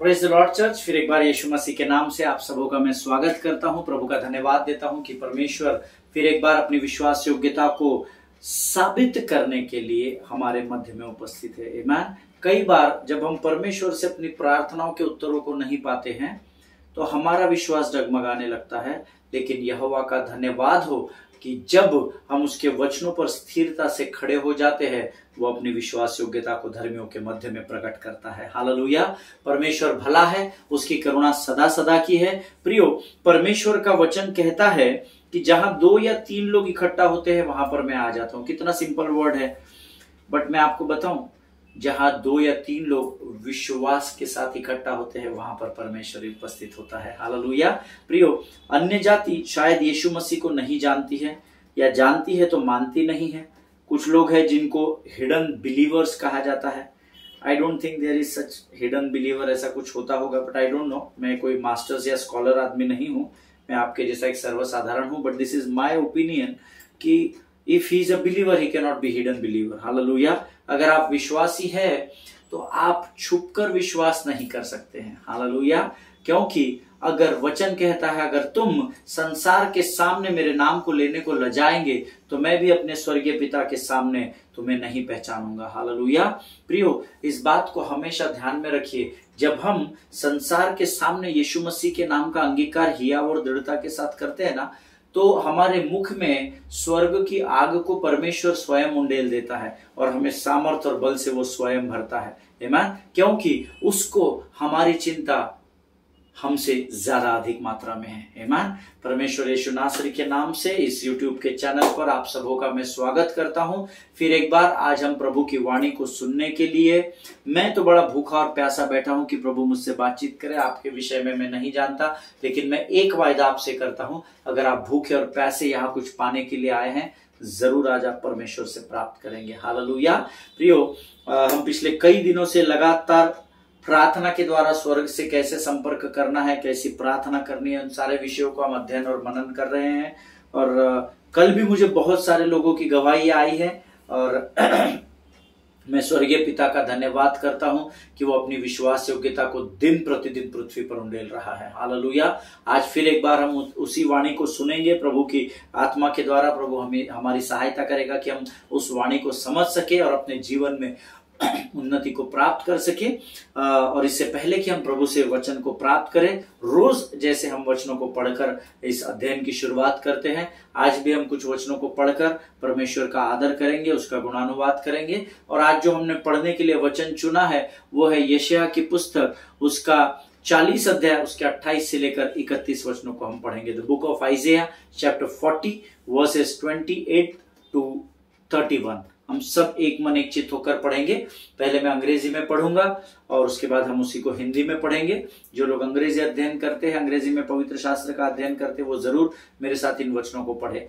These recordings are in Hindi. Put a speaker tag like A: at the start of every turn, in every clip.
A: Praise the Lord church. फिर एक बार यीशु मसीह के नाम से आप सबों का मैं स्वागत करता हूं। प्रभु का धन्यवाद देता हूं कि परमेश्वर फिर एक बार अपनी विश्वास योग्यता को साबित करने के लिए हमारे मध्य में उपस्थित है। आमीन। कई बार जब हम परमेश्वर से अपनी प्रार्थनाओं के उत्तरों को नहीं पाते हैं तो हमारा विश्वास डगमगाने लगता है, लेकिन यहोवा का धन्यवाद हो कि जब हम उसके वचनों पर स्थिरता से खड़े हो जाते हैं, वो अपनी विश्वास योग्यता को धर्मियों के मध्य में प्रकट करता है। हालेलुया। परमेश्वर भला है, उसकी करुणा सदा सदा की है। प्रियो, परमेश्वर का वचन कहता है कि जहां 2 या 3 लोग इकट्ठा होते हैं वहां पर मैं आ जाता हूं। कितना सिंपल वर्ड है, बट मैं आपको बताऊं, जहां 2 या 3 लोग विश्वास के साथ इकट्ठा होते हैं वहां पर परमेश्वर उपस्थित होता है। हालेलुया। प्रियो, अन्य जाति शायद यीशु मसीह को नहीं जानती है, या जानती है तो मानती नहीं है। कुछ लोग हैं जिनको हिडन बिलीवर्स कहा जाता है। I don't think there is such hidden believer, ऐसा कुछ होता होगा, बट आई डोंट नो। मैं कोई मास्टर्स या स्कॉलर आदमी नहीं हूं, मैं आपके जैसा एक सर्वसाधारण हूं, but this is my opinion कि if he is a believer he can not be hidden believer. Hallelujah. अगर आप विश्वासी है तो आप छुपकर विश्वास नहीं कर सकते हैं। हालेलुया। क्योंकि अगर वचन कहता है, अगर तुम संसार के सामने मेरे नाम को लेने को लजाएंगे तो मैं भी अपने स्वर्गीय पिता के सामने तुम्हें नहीं पहचानूंगा। हालेलुया। प्रियो, इस बात को हमेशा ध्यान में रखिए। जब हम संसार के सामने यीशु मसीह के नाम का अंगीकार हियाव और दृढ़ता के साथ करते हैं ना, तो हमारे मुख में स्वर्ग की आग को परमेश्वर स्वयं उंडेल देता है और हमें सामर्थ और बल से वो स्वयं भरता है। आमीन। क्योंकि उसको हमारी चिंता हमसे ज्यादा अधिक मात्रा में है। आमीन। परमेश्वर यीशु नासरी के नाम से इस YouTube के चैनल पर आप सबों का मैं स्वागत करता हूं। फिर एक बार आज हम प्रभु की वाणी को सुनने के लिए, मैं तो बड़ा भूखा और प्यासा बैठा हूं कि प्रभु मुझसे बातचीत करे। आपके विषय में मैं नहीं जानता, लेकिन मैं एक वायदा आपसे करता हूं, अगर आप भूखे और प्यासे यहाँ कुछ पाने के लिए आए हैं, जरूर आज आप परमेश्वर से प्राप्त करेंगे। हालेलुया। प्रियो, हम पिछले कई दिनों से लगातार प्रार्थना के द्वारा स्वर्ग से कैसे संपर्क करना है, कैसी प्रार्थना करनी है, उन सारे विषयों को हम अध्ययन और मनन कर रहे हैं। और कल भी मुझे बहुत सारे लोगों की गवाही आई है और मैं स्वर्गीय पिता का धन्यवाद करता हूं कि वो अपनी विश्वास योग्यता को दिन प्रतिदिन पृथ्वी पर उंडेल रहा है। हालेलुया। आज फिर एक बार हम उसी वाणी को सुनेंगे। प्रभु की आत्मा के द्वारा प्रभु हमें हमारी सहायता करेगा कि हम उस वाणी को समझ सके और अपने जीवन में उन्नति को प्राप्त कर सके। और इससे पहले कि हम प्रभु से वचन को प्राप्त करें, रोज जैसे हम वचनों को पढ़कर इस अध्ययन की शुरुआत करते हैं, आज भी हम कुछ वचनों को पढ़कर परमेश्वर का आदर करेंगे, उसका गुणानुवाद करेंगे। और आज जो हमने पढ़ने के लिए वचन चुना है वो है यशायाह की पुस्तक, उसका 40 अध्याय, उसके 28 से लेकर 31 वचनों को हम पढ़ेंगे। The book of Isaiah chapter 40 versus 28 to 31। हम सब एक मन एक चित्त होकर पढ़ेंगे। पहले मैं अंग्रेजी में पढ़ूंगा और उसके बाद हम उसी को हिंदी में पढ़ेंगे। जो लोग अंग्रेजी अध्ययन करते हैं, अंग्रेजी में पवित्र शास्त्र का अध्ययन करते हैं, वो जरूर मेरे साथ इन वचनों को पढ़े।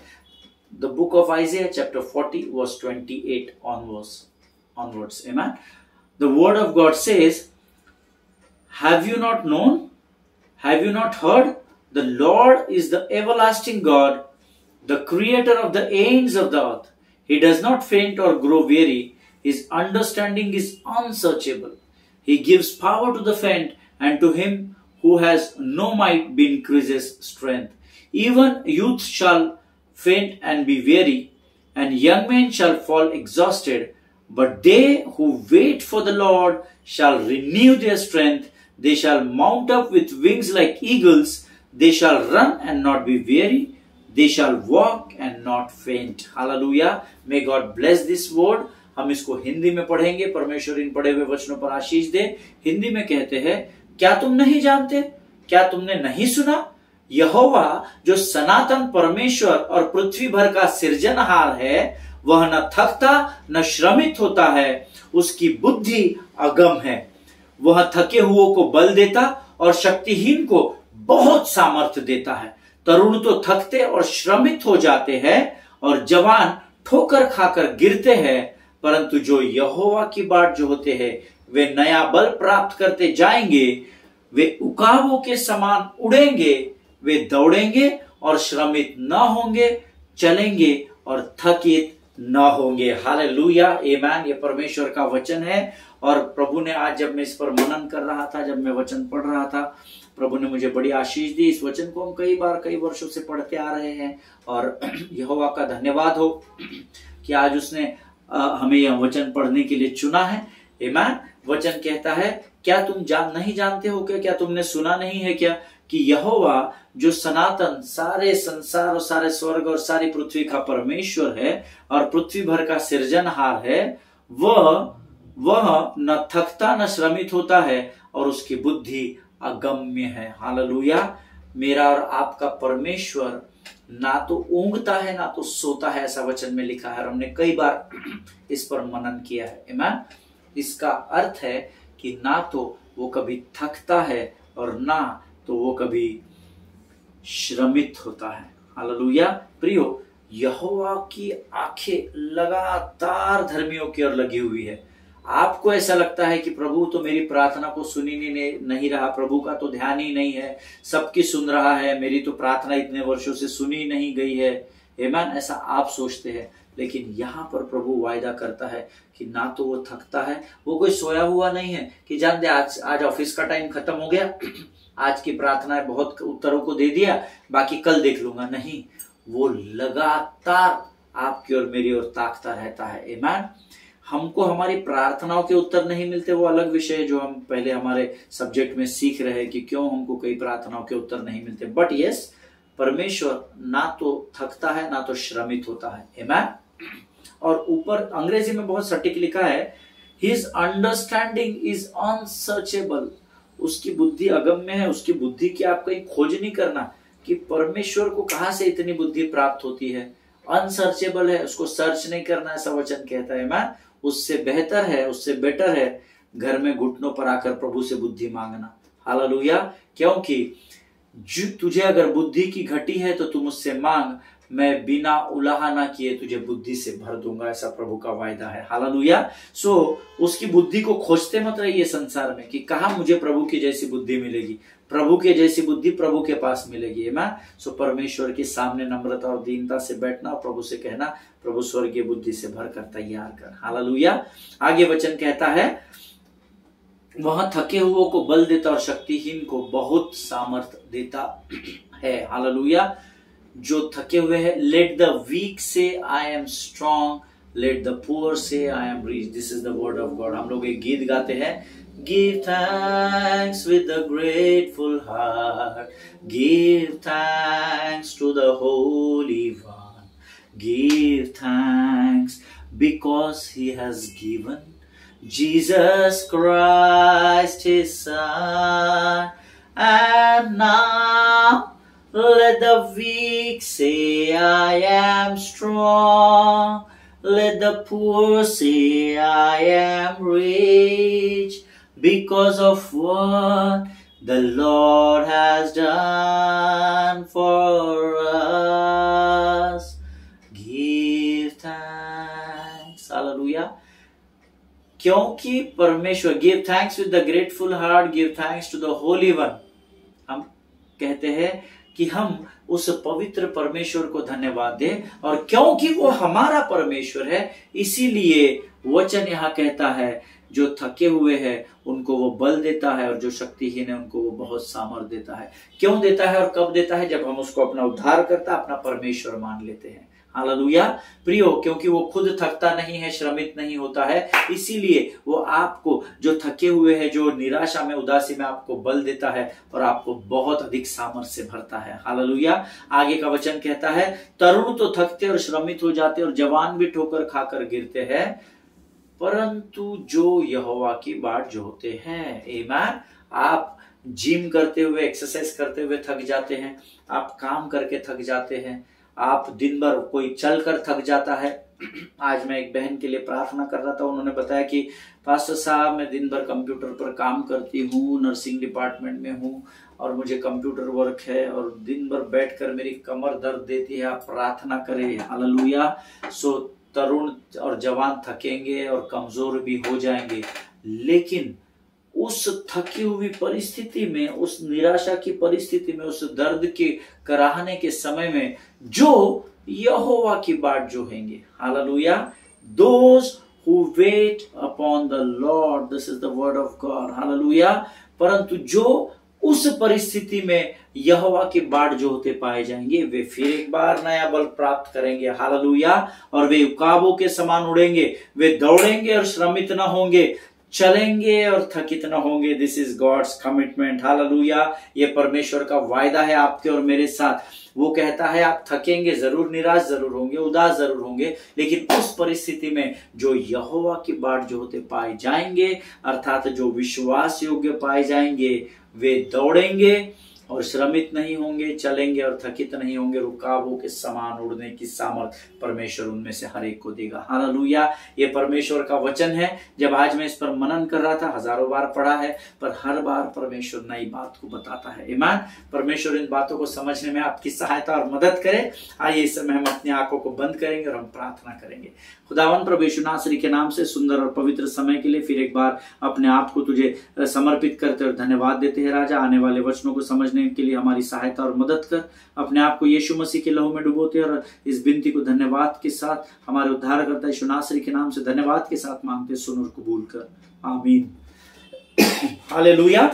A: The book of Isaiah chapter 40 verse 28 onwards. Amen. The word of God says, have you not known? Have you not heard? The Lord is the everlasting God, the creator of the ends of the earth. He does not faint or grow weary. His understanding is unsearchable. He gives power to the faint, and to him who has no might be increases strength. Even youth shall faint and be weary, and young men shall fall exhausted. But they who wait for the Lord shall renew their strength. They shall mount up with wings like eagles. They shall run and not be weary. They shall walk and not faint. Hallelujah. May God bless this word. हम इसको हिंदी में पढ़ेंगे। परमेश्वर इन पढ़े हुए वचनों पर आशीष दे। हिंदी में कहते हैं, क्या तुम नहीं जानते? क्या तुमने नहीं सुना? यहोवा जो सनातन परमेश्वर और पृथ्वी भर का सृजनहार है, वह न थकता न श्रमित होता है। उसकी बुद्धि अगम है। वह थके हुओं को बल देता और शक्तिहीन को बहुत सामर्थ्य देता है। तरुण तो थकते और श्रमित हो जाते हैं और जवान ठोकर खाकर गिरते हैं, परंतु जो यहोवा की बाट जो होते हैं वे नया बल प्राप्त करते जाएंगे। वे उकाबों के समान उड़ेंगे, वे दौड़ेंगे और श्रमित न होंगे, चलेंगे और थकित न होंगे। हालेलुया, आमीन। ये परमेश्वर का वचन है और प्रभु ने आज जब मैं इस पर मनन कर रहा था, जब मैं वचन पढ़ रहा था, प्रभु ने मुझे बड़ी आशीष दी। इस वचन को हम कई वर्षों से पढ़ते आ रहे हैं और यहोवा का धन्यवाद हो कि आज उसने हमें यह वचन पढ़ने के लिए चुना है। आमीन। वचन कहता है, क्या तुम नहीं जानते हो क्या तुमने सुना नहीं है क्या कि यहोवा जो सनातन सारे संसार और सारे स्वर्ग और सारी पृथ्वी का परमेश्वर है और पृथ्वी भर का सृजनहार है, वह न थकता न श्रमित होता है और उसकी बुद्धि अगम्य है। हालेलुया। मेरा और आपका परमेश्वर ना तो ऊंघता है ना तो सोता है, ऐसा वचन में लिखा है और हमने कई बार इस पर मनन किया है। आमीन। इसका अर्थ है कि ना तो वो कभी थकता है और ना तो वो कभी श्रमित होता है। हालेलुया। प्रियो, यहोवा की आंखें लगातार धर्मियों की ओर लगी हुई है। आपको ऐसा लगता है कि प्रभु तो मेरी प्रार्थना को सुन ही नहीं रहा, प्रभु का तो ध्यान ही नहीं है, सबकी सुन रहा है, मेरी तो प्रार्थना इतने वर्षों से सुनी नहीं गई है। आमीन। ऐसा आप सोचते हैं, लेकिन यहाँ पर प्रभु वायदा करता है कि ना तो वो थकता है, वो कोई सोया हुआ नहीं है कि जान दे आज ऑफिस का टाइम खत्म हो गया, आज की प्रार्थना बहुत उत्तरों को दे दिया, बाकी कल देख लूंगा। नहीं, वो लगातार आपकी और मेरी ओर ताकता रहता है। आमीन। हमको हमारी प्रार्थनाओं के उत्तर नहीं मिलते, वो अलग विषय है जो हम पहले हमारे सब्जेक्ट में सीख रहे हैं कि क्यों हमको कई प्रार्थनाओं के उत्तर नहीं मिलते। बट यस, परमेश्वर ना तो थकता है ना तो श्रमित होता है। आमीन। और ऊपर अंग्रेजी में बहुत सटीक लिखा है, हिज अंडरस्टैंडिंग इज अनसर्चेबल। उसकी बुद्धि अगम्य है। उसकी बुद्धि की आप कहीं खोज नहीं करना कि परमेश्वर को कहां से इतनी बुद्धि प्राप्त होती है। अनसर्चेबल है, उसको सर्च नहीं करना, ऐसा वचन कहता है। मैं उससे बेहतर है, उससे बेटर है घर में घुटनों पर आकर प्रभु से बुद्धि मांगना। हालेलुया। क्योंकि तुझे अगर बुद्धि की घटी है तो तुम उससे मांग, मैं बिना उलाहना किए तुझे बुद्धि से भर दूंगा, ऐसा प्रभु का वायदा है। हालेलुया। सो उसकी बुद्धि को खोजते मत रहिए संसार में कि कहा मुझे प्रभु की जैसी बुद्धि मिलेगी। प्रभु के जैसी बुद्धि प्रभु के पास मिलेगी। आमीन। सो परमेश्वर के सामने नम्रता और दीनता से बैठना और प्रभु से कहना, प्रभु स्वर्गीय बुद्धि से भरकर तैयार कर। हालेलुया। आगे वचन कहता है, वह थके हुओं को बल देता और शक्तिहीन को बहुत सामर्थ देता है। हालेलुया। जो थके हुए हैं, late the weak say I am strong, let the poor say I am rich. This is the word of God. हम लोग एक गीत गाते हैं, Give thanks with a grateful heart. Give thanks to the Holy One. Give thanks because He has given Jesus Christ His Son. And now let the weak say I am strong. Let the poor say I am rich. Because of what the Lord has done for us. Give thanks. Hallelujah. क्योंकि परमेश्वर, give thanks with the grateful heart, give thanks to the Holy One. हम कहते हैं कि हम उस पवित्र परमेश्वर को धन्यवाद दें, और क्योंकि वो हमारा परमेश्वर है इसीलिए वचन यहाँ कहता है, जो थके हुए हैं उनको वो बल देता है और जो शक्तिहीन है उनको वो बहुत सामर्थ देता है। क्यों देता है और कब देता है? जब हम उसको अपना उद्धारकर्ता, अपना परमेश्वर मान लेते हैं। हालेलुया। प्रियो, क्योंकि वो खुद थकता नहीं है, श्रमित नहीं होता है, इसीलिए वो आपको जो थके हुए हैं, जो निराशा में, उदासी में, आपको बल देता है और आपको बहुत अधिक सामर्थ्य से भरता है। हालेलुया। आगे का वचन कहता है, तरुण तो थकते और श्रमित हो जाते और जवान भी ठोकर खाकर गिरते हैं, परंतु जो यहोवा की बाट जोहते हैं। आमीन। आप जिम करते हुए, एक्सरसाइज करते हुए थक जाते हैं, आप काम करके थक जाते हैं, आप दिन भर, कोई चलकर थक जाता है। आज मैं एक बहन के लिए प्रार्थना कर रहा था, उन्होंने बताया कि पास्टर साहब, मैं दिन भर कंप्यूटर पर काम करती हूँ, नर्सिंग डिपार्टमेंट में हूँ और मुझे कंप्यूटर वर्क है और दिन भर बैठकर मेरी कमर दर्द देती है, आप प्रार्थना करें। हालेलुया। सो तरुण और जवान थकेंगे और कमजोर भी हो जाएंगे, लेकिन उस थकी हुई परिस्थिति में, उस निराशा की परिस्थिति में, उस दर्द के कराहने के समय में जो यहोवा की बाट जोहेंगे, हालेलुया, those who wait upon the Lord. This is the word of God. Hallelujah. परंतु जो उस परिस्थिति में यहोवा की बाट जोहते पाए जाएंगे, वे फिर एक बार नया बल प्राप्त करेंगे। हालेलुया। और वे उकाबों के समान उड़ेंगे, वे दौड़ेंगे और श्रमित न होंगे, चलेंगे और थकित न होंगे। This is God's commitment. Hallelujah. ये परमेश्वर का वायदा है आपके और मेरे साथ। वो कहता है आप थकेंगे जरूर, निराश जरूर होंगे, उदास जरूर होंगे, लेकिन उस परिस्थिति में जो यहोवा की बाट जो होते पाए जाएंगे, अर्थात जो विश्वास योग्य पाए जाएंगे, वे दौड़ेंगे और श्रमित नहीं होंगे, चलेंगे और थकित नहीं होंगे। रुकावों के समान उड़ने की सामर्थ परमेश्वर उनमें से हर एक को देगा। हालेलुया। ये परमेश्वर का वचन है। जब आज मैं इस पर मनन कर रहा था, हजारों बार पढ़ा है, पर हर बार परमेश्वर नई बात को बताता है। ईमान। परमेश्वर इन बातों को समझने में आपकी सहायता और मदद करे। आइए इस समय हम अपनी आंखों को बंद करेंगे और हम प्रार्थना करेंगे। खुदावन प्रभु यीशु नासरी के नाम से सुंदर और पवित्र समय के लिए फिर एक बार अपने आप को तुझे समर्पित करते और धन्यवाद देते हैं राजा। आने वाले वचनों को समझने के लिए हमारी सहायता और मदद कर। अपने आप को यीशु मसीह के लहू में डुबोते और इस विनती को धन्यवाद के साथ हमारे उद्धारकर्ता यीशु नासरी के नाम से धन्यवाद के साथ मांगते, सुन और कबूल कर। आमीन। हालेलुया।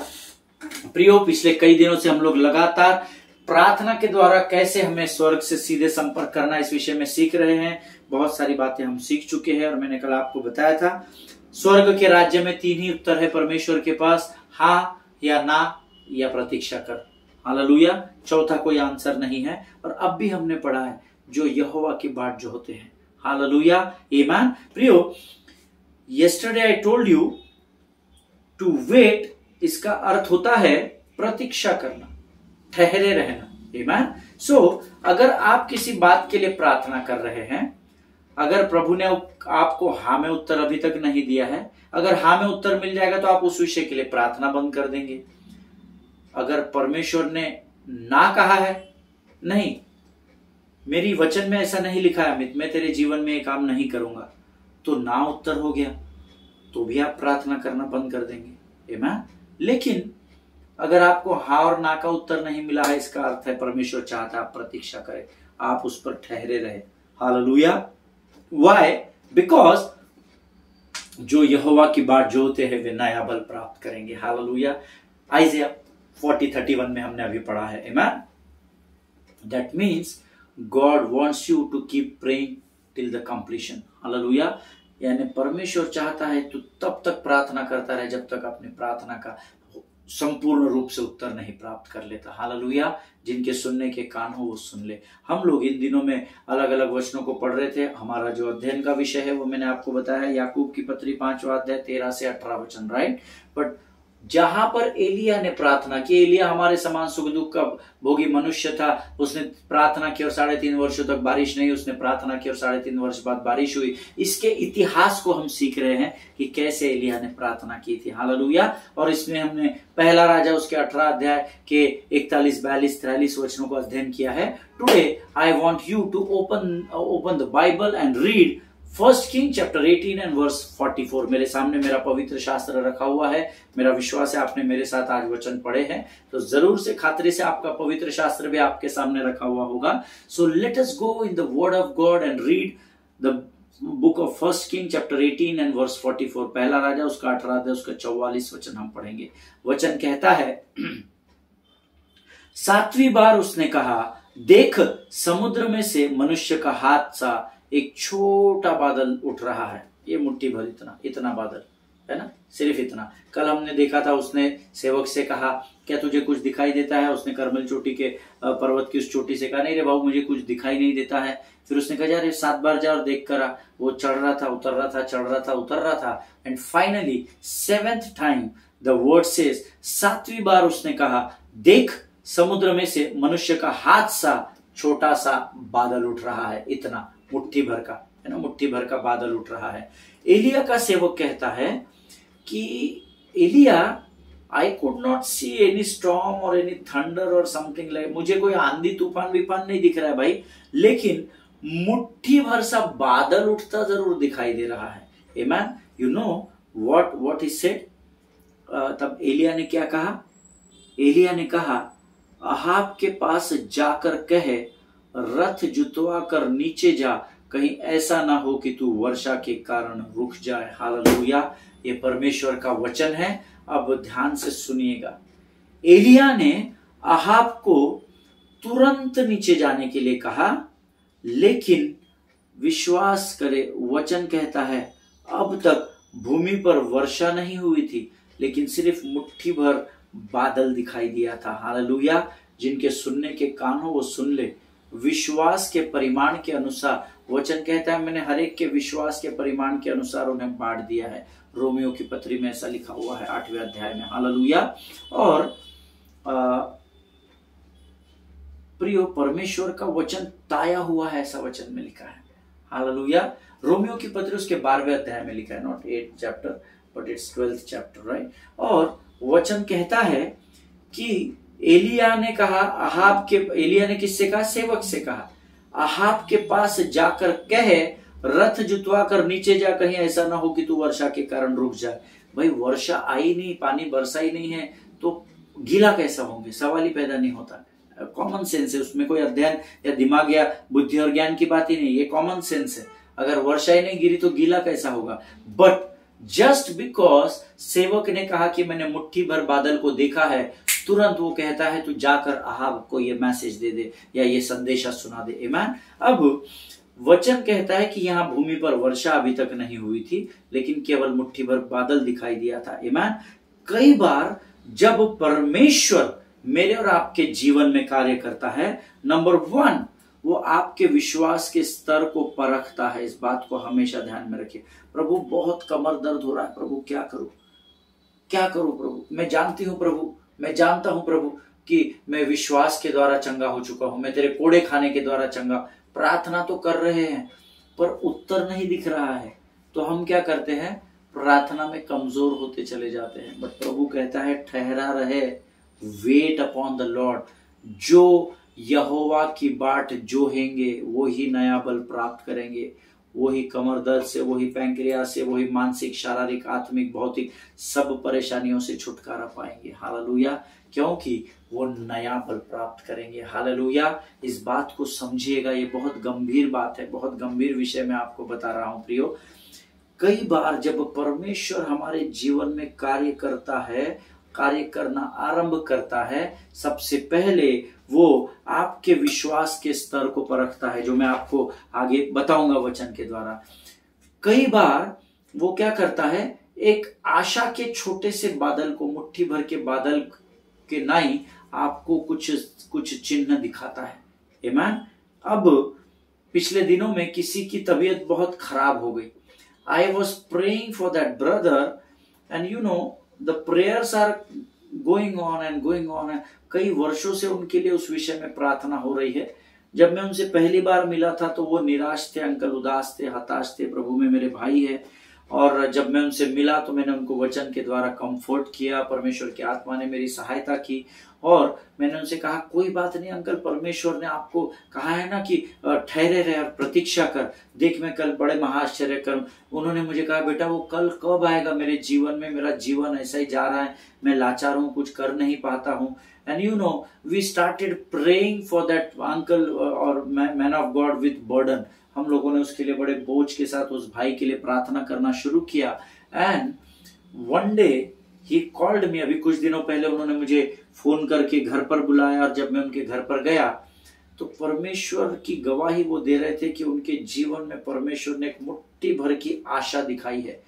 A: प्रियो, पिछले कई दिनों से हम लोग लगातार प्रार्थना के द्वारा कैसे हमें स्वर्ग से सीधे संपर्क करना, इस विषय में सीख रहे हैं। बहुत सारी बातें हम सीख चुके हैं और मैंने कल आपको बताया था, स्वर्ग के राज्य में 3 ही उत्तर है परमेश्वर के पास, हाँ या ना या प्रतीक्षा कर। हालेलुया। चौथा कोई आंसर नहीं है। और अब भी हमने पढ़ा है जो यहोवा की बाट जो होते हैं। हालेलुया। आमीन। प्रियो, yesterday I told you to wait, इसका अर्थ होता है प्रतीक्षा करना, ठहरे रहना। आमीन। सो अगर आप किसी बात के लिए प्रार्थना कर रहे हैं, अगर प्रभु ने आपको हाँ में उत्तर अभी तक नहीं दिया है, अगर हाँ में उत्तर मिल जाएगा तो आप उस विषय के लिए प्रार्थना बंद कर देंगे। अगर परमेश्वर ने ना कहा है, नहीं, मेरी वचन में ऐसा नहीं लिखा है अमित, मैं तेरे जीवन में ये काम नहीं करूंगा, तो ना उत्तर हो गया तो भी आप प्रार्थना करना बंद कर देंगे। आमीन। लेकिन अगर आपको हाँ और ना का उत्तर नहीं मिला है, इसका अर्थ है परमेश्वर चाहता है आप प्रतीक्षा करें, आप उस पर ठहरे रहे। हालेलुया। Why? Because जो यहोवा की बाट जोते हैं वे नया बल प्राप्त करेंगे। हालेलुया। आइज़िया 40:31 में हमने अभी पढ़ा है। आमीन। That means God wants you to keep praying till the completion. Hallelujah. यानी परमेश्वर चाहता है तू तब तक प्रार्थना करता रहे जब तक अपनी प्रार्थना का संपूर्ण रूप से उत्तर नहीं प्राप्त कर लेता। हालेलुया। जिनके सुनने के कान हो वो सुन ले। हम लोग इन दिनों में अलग अलग वचनों को पढ़ रहे थे। हमारा जो अध्ययन का विषय है वो मैंने आपको बताया, याकूब की पत्री 5वां अध्याय 13 से 18 वचन, राइट। बट जहां पर एलिया ने प्रार्थना की, एलिया हमारे समान सुख दुख का भोगी मनुष्य था, उसने प्रार्थना की और 3.5 वर्षों तक बारिश नहीं, उसने प्रार्थना की और 3.5 वर्ष बाद बारिश हुई। इसके इतिहास को हम सीख रहे हैं कि कैसे एलिया ने प्रार्थना की थी। हालेलुया। और इसमें हमने पहला राजा उसके 18 अध्याय के 41, 42, 43 वचनों को अध्ययन किया है। Today I want you to open the Bible and read 1 King chapter 18 and verse 44। मेरे सामने मेरा पवित्र शास्त्र रखा हुआ है। मेरा विश्वास है आपने मेरे साथ आज वचन पढ़े हैं, तो जरूर से खातिर से आपका पवित्र शास्त्र भी आपके सामने रखा हुआ होगा। So let us go in the word of God and read the book of 1 King chapter 18 and verse 44। पहला राजा उसका 18 अध्याय उसका 44 वचन हम पढ़ेंगे। वचन कहता है, 7वीं बार उसने कहा, देख समुद्र में से मनुष्य का हाथ सा एक छोटा बादल उठ रहा है। ये मुट्ठी भर इतना बादल है ना, सिर्फ इतना। कल हमने देखा था, उसने सेवक से कहा क्या तुझे कुछ दिखाई देता है? उसने करमल चोटी के पर्वत की उस चोटी से कहा नहीं रे बाबू मुझे कुछ दिखाई नहीं देता है। फिर उसने कहा यार 7 बार जा और देख कर आ। वो चढ़ रहा था, उतर रहा था, चढ़ रहा था, उतर रहा था। And finally 7th time the word says, 7वीं बार उसने कहा देख समुद्र में से मनुष्य का हाथ सा छोटा सा बादल उठ रहा है। इतना मुट्ठी भर का है ना, मुट्ठी भर का बादल उठ रहा है। एलिया का सेवक कहता है कि एलिया, I could not see any storm और एनी थंडर और समथिंग लाइक, मुझे कोई आंधी तूफान विफान नहीं दिख रहा है भाई, लेकिन मुट्ठी भर सा बादल उठता जरूर दिखाई दे रहा है। Amen. You know what he said. तब एलिया ने क्या कहा? एलिया ने कहा अहाब के पास जाकर कहे रथ जुतवा कर नीचे जा, कहीं ऐसा ना हो कि तू वर्षा के कारण रुक जाए। हालेलुया, ये परमेश्वर का वचन है। अब ध्यान से सुनिएगा। एलिया ने अहाब को तुरंत नीचे जाने के लिए कहा, लेकिन विश्वास करे, वचन कहता है अब तक भूमि पर वर्षा नहीं हुई थी, लेकिन सिर्फ मुट्ठी भर बादल दिखाई दिया था। हालेलुया, जिनके सुनने के कान हो वो सुन ले। विश्वास के परिमाण के अनुसार वचन कहता है मैंने हर एक के विश्वास के परिमाण के अनुसार उन्हें बांट दिया है। रोमियो की पत्री में ऐसा लिखा हुआ है 8वें अध्याय में। हालेलुया। और प्रियो, परमेश्वर का वचन ताया हुआ है, ऐसा वचन में लिखा है। हालेलुया। रोमियो की पत्री उसके 12वें अध्याय में लिखा है, not 8th chapter but it's 12th chapter, right. और वचन कहता है कि एलिया ने कहा अहाब के, एलिया ने किससे कहा? सेवक से कहा, अहाब के पास जाकर कहे रथ जुतवा कर नीचे जा, कहीं ऐसा ना हो कि तू वर्षा के कारण रुक जाए। भाई वर्षा आई नहीं, पानी बरसा ही नहीं है तो गीला कैसा होंगे? सवाल ही पैदा नहीं होता। कॉमन सेंस है, उसमें कोई अध्ययन या दिमाग या बुद्धि और ज्ञान की बात ही नहीं, ये कॉमन सेंस है। अगर वर्षा ही नहीं गिरी तो गीला कैसा होगा? बट जस्ट बिकॉज सेवक ने कहा कि मैंने मुट्ठी भर बादल को देखा है, तुरंत वो कहता है तू जाकर अहाब को ये मैसेज दे दे या ये संदेशा सुना दे। आमीन। अब वचन कहता है कि यहाँ भूमि पर वर्षा अभी तक नहीं हुई थी, लेकिन केवल मुट्ठी भर बादल दिखाई दिया था। आमीन। कई बार जब परमेश्वर मेरे और आपके जीवन में कार्य करता है, नंबर 1 वो आपके विश्वास के स्तर को परखता है। इस बात को हमेशा ध्यान में रखिए। प्रभु बहुत कमर दर्द हो रहा है, प्रभु क्या करूं, क्या करूं प्रभु? मैं जानती हूं प्रभु, मैं जानता हूं प्रभु कि मैं विश्वास के द्वारा चंगा हो चुका हूं, मैं तेरे कोड़े खाने के द्वारा चंगा। प्रार्थना तो कर रहे हैं पर उत्तर नहीं दिख रहा है, तो हम क्या करते हैं? प्रार्थना में कमजोर होते चले जाते हैं। बट प्रभु कहता है ठहरा रहे, वेट अपॉन द लॉर्ड। जो यहोवा की बाट जोहेंगे वो ही नया बल प्राप्त करेंगे, वही कमर दर्द से, वही पैंक्रियास से, वही मानसिक, शारीरिक, आत्मिक, भौतिक सब परेशानियों से छुटकारा पाएंगे। हालेलुया। क्योंकि वो नया बल प्राप्त करेंगे। हालेलुया। इस बात को समझिएगा, ये बहुत गंभीर बात है, बहुत गंभीर विषय मैं आपको बता रहा हूं प्रियो। कई बार जब परमेश्वर हमारे जीवन में कार्य करता है, कार्य करना आरंभ करता है, सबसे पहले वो आपके विश्वास के स्तर को परखता है, जो मैं आपको आगे बताऊंगा वचन के द्वारा। कई बार वो क्या करता है? एक आशा के छोटे से बादल को, मुट्ठी भर के बादल के नाई आपको कुछ चिन्ह दिखाता है। आमीन। अब पिछले दिनों में किसी की तबीयत बहुत खराब हो गई। I was praying for that brother and you know the prayers are going on and going on. कई वर्षों से उनके लिए उस विषय में प्रार्थना हो रही है। जब मैं उनसे पहली बार मिला था तो वो निराश थे, अंकल उदास थे, हताश थे। प्रभु में मेरे भाई है, और जब मैं उनसे मिला तो मैंने उनको वचन के द्वारा कंफर्ट किया। परमेश्वर की आत्मा ने मेरी सहायता की और मैंने उनसे कहा कोई बात नहीं अंकल, परमेश्वर ने आपको कहा है ना कि ठहरे रहे और प्रतीक्षा कर, देख मैं कल बड़े महाआश्चर्य करूं। उन्होंने मुझे कहा बेटा वो कल कब आएगा मेरे जीवन में? मेरा जीवन ऐसा ही जा रहा है, मैं लाचार हूं, कुछ कर नहीं पाता हूं। And you know we started praying for that uncle और man of God with burden. हम लोगों ने उसके लिए बड़े बोझ के साथ उस भाई के लिए प्रार्थना करना शुरू किया। And one day he called me. अभी कुछ दिनों पहले उन्होंने मुझे फोन करके घर पर बुलाया, और जब मैं उनके घर पर गया तो परमेश्वर की गवाही वो दे रहे थे कि उनके जीवन में परमेश्वर ने एक मुट्ठी भर की आशा दिखाई है।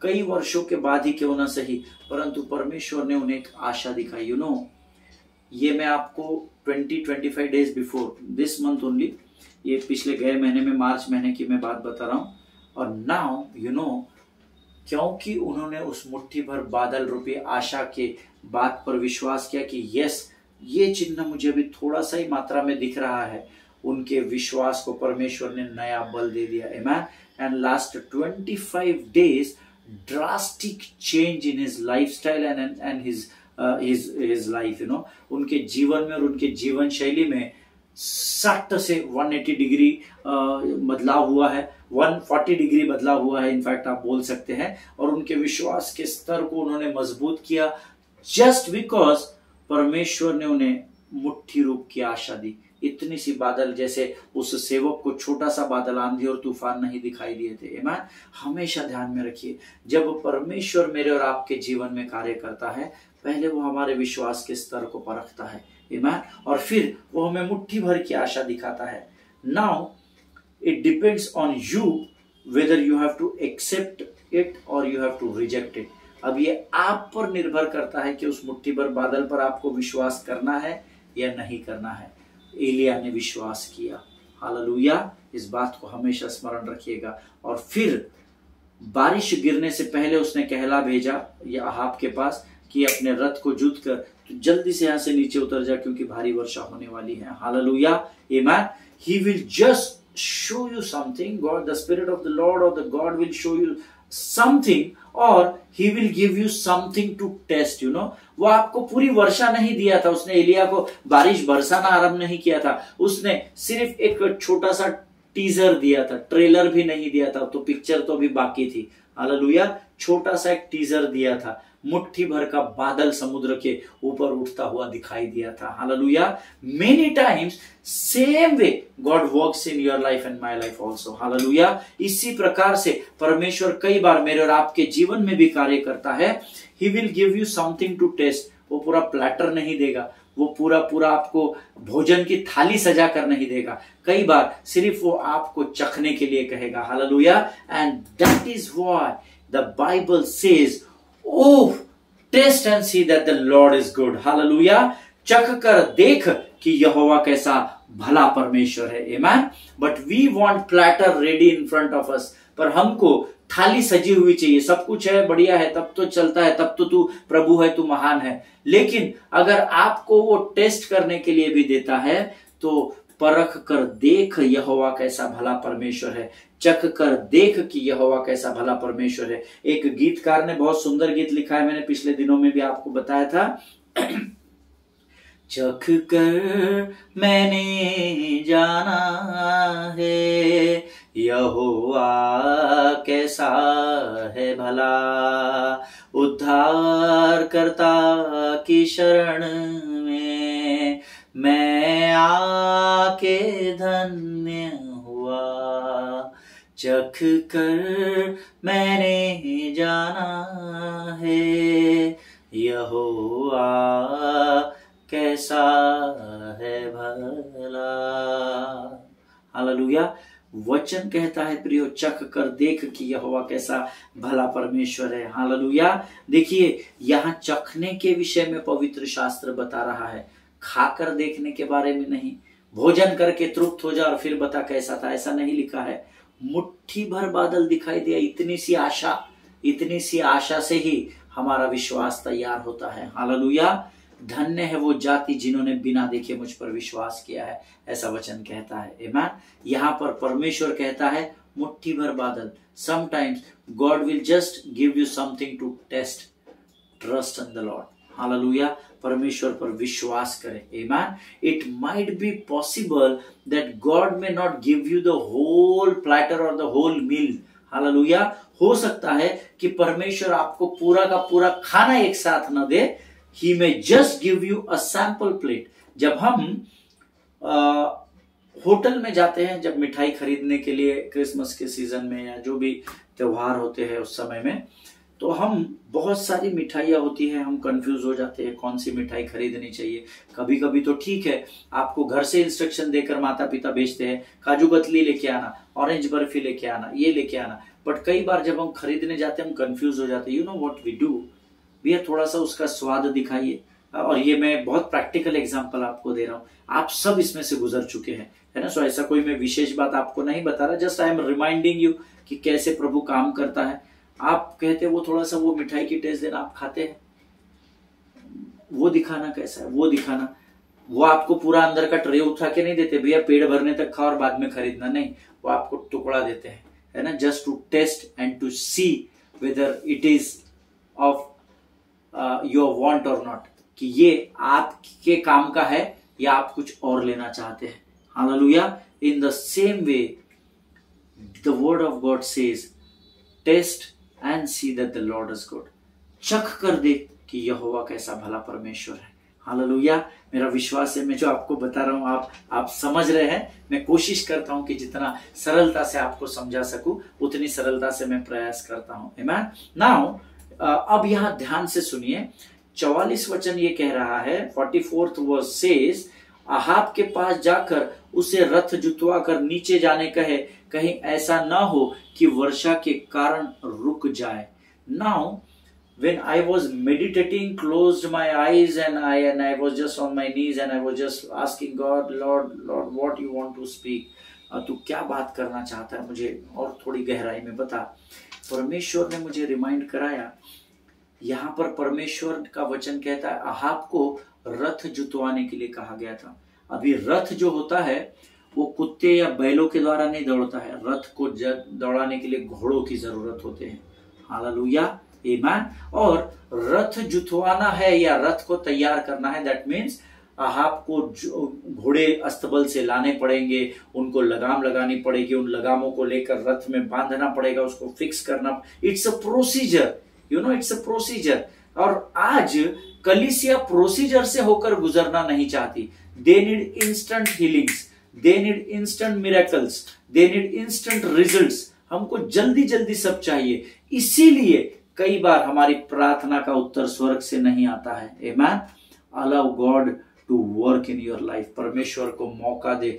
A: कई वर्षों के बाद ही क्यों ना सही, परंतु परमेश्वर ने उन्हें एक आशा दिखाई। यू नो, ये मैं आपको 20-25 days before this month only, ये पिछले गए महीने में मार्च महीने की मैं बात बता रहा हूं। और नाउ यू नो, क्योंकि उन्होंने उस मुट्ठी भर बादल रूपी आशा के बात पर विश्वास किया कि यस ये चिन्ह मुझे अभी थोड़ा सा ही मात्रा में दिख रहा है, उनके विश्वास को परमेश्वर ने नया बल दे दिया। आमीन। And last 25 days drastic change in his lifestyle and his life. You know, उनके जीवन में और उनके जीवन शैली में 60 से 180 डिग्री बदलाव हुआ है, 140 डिग्री बदलाव हुआ है, इनफैक्ट आप बोल सकते हैं। और उनके विश्वास के स्तर को उन्होंने मजबूत किया जस्ट बिकॉज परमेश्वर ने उन्हें मुट्ठी रूप की आशा दी। इतनी सी बादल, जैसे उस सेवक को छोटा सा बादल, आंधी और तूफान नहीं दिखाई दिए थे। आमीन। हमेशा ध्यान में रखिए, जब परमेश्वर मेरे और आपके जीवन में कार्य करता है, पहले वो हमारे विश्वास के स्तर को परखता है। आमीन। और फिर वो हमें मुट्ठी भर की आशा दिखाता है। Now it depends on you whether you have to accept it और you have to reject it. अब ये आप पर निर्भर करता है कि उस मुट्ठी भर बादल पर आपको विश्वास करना है या नहीं करना है। एलिया ने विश्वास किया। हालेलुया। इस बात को हमेशा स्मरण रखिएगा। और फिर बारिश गिरने से पहले उसने कहला भेजा या अहाब के पास कि अपने रथ को जुत कर तो जल्दी से यहां से नीचे उतर जा, क्योंकि भारी वर्षा होने वाली है। हालेलुया। आमीन। He will just show you something. God, the Spirit of the Lord or the God will show you something, or He will give you something to test. You know, वो आपको पूरी वर्षा नहीं दिया था, उसने एलिया को बारिश बरसाना आरंभ नहीं किया था, उसने सिर्फ एक छोटा सा टीजर दिया था, ट्रेलर भी नहीं दिया था, तो पिक्चर तो अभी बाकी थी। हालेलुया। छोटा सा एक टीजर दिया था, मुट्ठी भर का बादल समुद्र के ऊपर उठता हुआ दिखाई दिया था। Hallelujah. Many times same way God works in your life and my life also. Hallelujah. इसी प्रकार से परमेश्वर कई बार मेरे और आपके जीवन में भी कार्य करता है। He will give you something to taste. वो पूरा प्लेटर नहीं देगा, वो पूरा पूरा आपको भोजन की थाली सजा कर नहीं देगा। कई बार सिर्फ वो आपको चखने के लिए कहेगा। Hallelujah. And that is why the Bible says, oh taste and see that the Lord is good. Hallelujah. चख कर देख कि यहोवा कैसा भला परमेश्वर है। आमीन। But we want platter ready in front of us. पर हमको थाली सजी हुई चाहिए, सब कुछ है, बढ़िया है, तब तो चलता है, तब तो तू प्रभु है, तू महान है। लेकिन अगर आपको वो टेस्ट करने के लिए भी देता है तो परख कर देख यहोवा कैसा भला परमेश्वर है, चख कर देख कि यहोवा कैसा भला परमेश्वर है। एक गीतकार ने बहुत सुंदर गीत लिखा है, मैंने पिछले दिनों में भी आपको बताया था। चख कर मैंने जाना है यहोवा कैसा है भला, उद्धार करता की शरण में मैं आके धन्य हुआ। चख कर मैंने जाना है यहोवा कैसा है भला। हालेलुया। वचन कहता है प्रियो, चख कर देख कि यहोवा कैसा भला परमेश्वर है। हालेलुया। देखिए यहां चखने के विषय में पवित्र शास्त्र बता रहा है, खाकर देखने के बारे में नहीं। भोजन करके तृप्त हो जा और फिर बता कैसा था, ऐसा नहीं लिखा है। मुट्ठी भर बादल दिखाई दिया, इतनी सी आशा से ही हमारा विश्वास तैयार होता है। हालेलुया। धन्य है वो जाति जिन्होंने बिना देखे मुझ पर विश्वास किया है, ऐसा वचन कहता है। आमीन। यहां पर परमेश्वर कहता है मुट्ठी भर बादल। Sometimes God will just give you something to test. Trust in the Lord. Hallelujah. परमेश्वर पर विश्वास करें। Amen. It might be possible that God may not give you the whole platter और द होल मील। हालेलुया। हो सकता है कि परमेश्वर आपको पूरा का पूरा खाना एक साथ न दे। He may just give you a sample plate. जब हम होटल में जाते हैं, जब मिठाई खरीदने के लिए क्रिसमस के सीजन में या जो भी त्योहार होते हैं उस समय में, तो हम बहुत सारी मिठाइयाँ होती है, हम कंफ्यूज हो जाते हैं कौन सी मिठाई खरीदनी चाहिए। कभी कभी तो ठीक है, आपको घर से इंस्ट्रक्शन देकर माता पिता भेजते हैं, काजू कतली लेके आना, ऑरेंज बर्फी लेके आना, ये लेके आना। बट कई बार जब हम खरीदने जाते हैं हम कंफ्यूज हो जाते हैं। You know what we do, भैया थोड़ा सा उसका स्वाद दिखाइए। और ये मैं बहुत प्रैक्टिकल एग्जांपल आपको दे रहा हूँ, आप सब इसमें से गुजर चुके हैं, है ना। सो ऐसा कोई मैं विशेष बात आपको नहीं बता रहा, just I am reminding you कि कैसे प्रभु काम करता है। आप कहते हैं वो थोड़ा सा वो मिठाई की टेस्ट देना, आप खाते हैं, वो दिखाना कैसा है, वो दिखाना। वो आपको पूरा अंदर का ट्रे उठा के नहीं देते, भैया पेट भरने तक खा और बाद में खरीदना, नहीं। वो आपको टुकड़ा देते हैं, है ना, just to taste and to see whether it is of your want और नॉट, कि ये आपके काम का है या आप कुछ और लेना चाहते हैं। Hallelujah. In the same way the word of God says, taste and see that the Lord is good. चख कर देख कि यहोवा कैसा भला परमेश्वर है। हालेलुया। मेरा विश्वास है मैं जो आपको बता रहा हूँ आप समझ रहे हैं। मैं कोशिश करता हूँ कि जितना सरलता से आपको समझा सकूं उतनी सरलता से मैं प्रयास करता हूँ। आमीन। नाउ अब यहाँ ध्यान से सुनिए, 44 वचन ये कह रहा है, 44th वर्स सेज, अहाब के पास जाकर उसे रथ जुतवा कर नीचे जाने कहे, कहीं ऐसा ना हो कि वर्षा के कारण रुक जाए। Now when I was meditating, closed my eyes and I was just on my knees and I was just asking God, Lord, what you want to speak? तू क्या बात करना चाहता है, मुझे और थोड़ी गहराई में बता। परमेश्वर ने मुझे रिमाइंड कराया, यहाँ पर परमेश्वर का वचन कहता है अहाब को रथ जुतवाने के लिए कहा गया था। अभी रथ जो होता है वो कुत्ते या बैलों के द्वारा नहीं दौड़ता है, रथ को दौड़ाने के लिए घोड़ों की जरूरत होते हैं। हालेलुया, आमीन। और रथ जुतवाना है या रथ को तैयार करना है, दैट मीन्स अहाब को घोड़े अस्तबल से लाने पड़ेंगे, उनको लगाम लगानी पड़ेगी, उन लगामों को लेकर रथ में बांधना पड़ेगा, उसको फिक्स करना। It's a procedure, you know, it's a procedure. और आज कलीसिया प्रोसीजर से होकर गुजरना नहीं चाहती। They need instant healings, they need instant miracles, they need instant results. हमको जल्दी जल्दी सब चाहिए, इसीलिए कई बार हमारी प्रार्थना का उत्तर स्वर्ग से नहीं आता है। आमीन। Allow God to work in your life. परमेश्वर को मौका दे,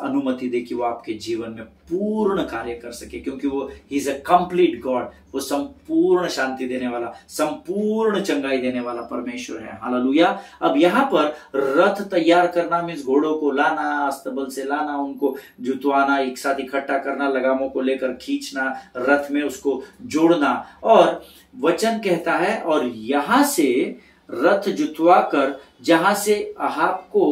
A: अनुमति दे कि वो आपके जीवन में पूर्ण कार्य कर सके, क्योंकि वो ही इज अ कंप्लीट गॉड। वो संपूर्ण शांति देने वाला, संपूर्ण चंगाई देने वाला परमेश्वर है। हालेलुया। अब यहाँ पर रथ तैयार करना मीन्स घोड़ों को लाना, अस्तबल से लाना, उनको जुतवाना, एक साथ इकट्ठा करना, लगामों को लेकर खींचना, रथ में उसको जोड़ना। और वचन कहता है और यहां से रथ जुतवा कर जहां से अहाब को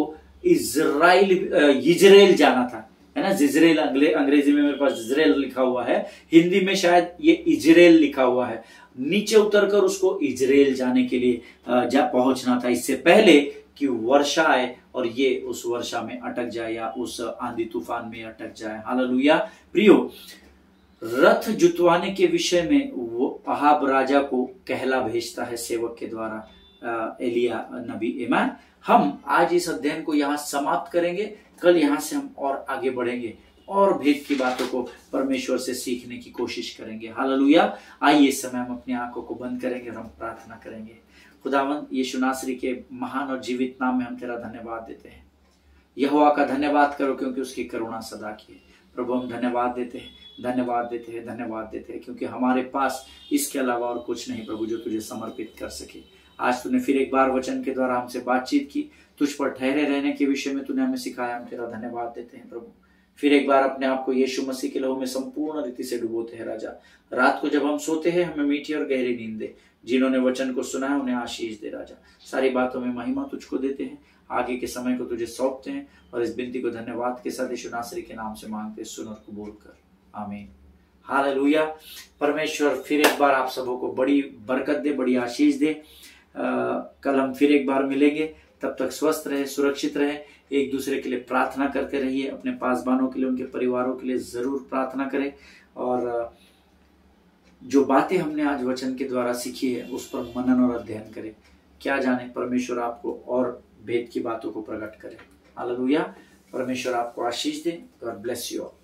A: इजराइल जाना था, है ना, जिजरेल, अंग्रेजी में मेरे पास जिजरेल लिखा हुआ है, हिंदी में शायद ये इजराइल लिखा हुआ है। नीचे उतरकर उसको इजराइल जाने के लिए पहुंचना था, इससे पहले कि वर्षा आए और ये उस वर्षा में अटक जाए या उस आंधी तूफान में अटक जाए। हालेलुया। प्रियो, रथ जुतवाने के विषय में वो अहाब राजा को कहला भेजता है सेवक के द्वारा, एलिया नबी। आमीन। हम आज इस अध्ययन को यहाँ समाप्त करेंगे, कल यहाँ से हम और आगे बढ़ेंगे और भेद की बातों को परमेश्वर से सीखने की कोशिश करेंगे। हालेलुया। आइए इस समय हम अपनी आंखों को बंद करेंगे और हम प्रार्थना करेंगे। खुदावंद यीशु नासरी के महान और जीवित नाम में हम तेरा धन्यवाद देते हैं। यहोवा का धन्यवाद करो क्योंकि उसकी करुणा सदा की है। प्रभु हम धन्यवाद देते हैं, धन्यवाद देते हैं, धन्यवाद देते हैं, क्योंकि हमारे पास इसके अलावा और कुछ नहीं प्रभु जो तुझे समर्पित कर सके। आज तूने फिर एक बार वचन के द्वारा हमसे बातचीत की, तुझ पर ठहरे रहने के विषय में तूने हमें सिखाया। हम तेरा धन्यवाद देते हैं प्रभु। फिर एक बार अपने आप को यीशु मसीह के लहू में संपूर्ण रीति से डुबोते हैं राजा। रात को जब हम सोते हैं हमें मीठी और गहरी नींद दे। जिन्होंने वचन को सुना है उन्हें आशीष दे राजा। सारी बातों में महिमा तुझको देते हैं, आगे के समय को तुझे सौंपते हैं और इस विनती को धन्यवाद के साथ यीशु नासरी के नाम से मांगते, सुन और कबूल कर। आमीन। हालेलुया। परमेश्वर फिर एक बार आप सबों को बड़ी बरकत दे, बड़ी आशीष दे। कल हम फिर एक बार मिलेंगे, तब तक स्वस्थ रहे, सुरक्षित रहे, एक दूसरे के लिए प्रार्थना करते रहिए। अपने पासबानों के लिए, उनके परिवारों के लिए जरूर प्रार्थना करें और जो बातें हमने आज वचन के द्वारा सीखी है उस पर मनन और अध्ययन करें। क्या जाने परमेश्वर आपको और भेद की बातों को प्रकट करे। हालेलुया। परमेश्वर आपको आशीष दे। God bless you all.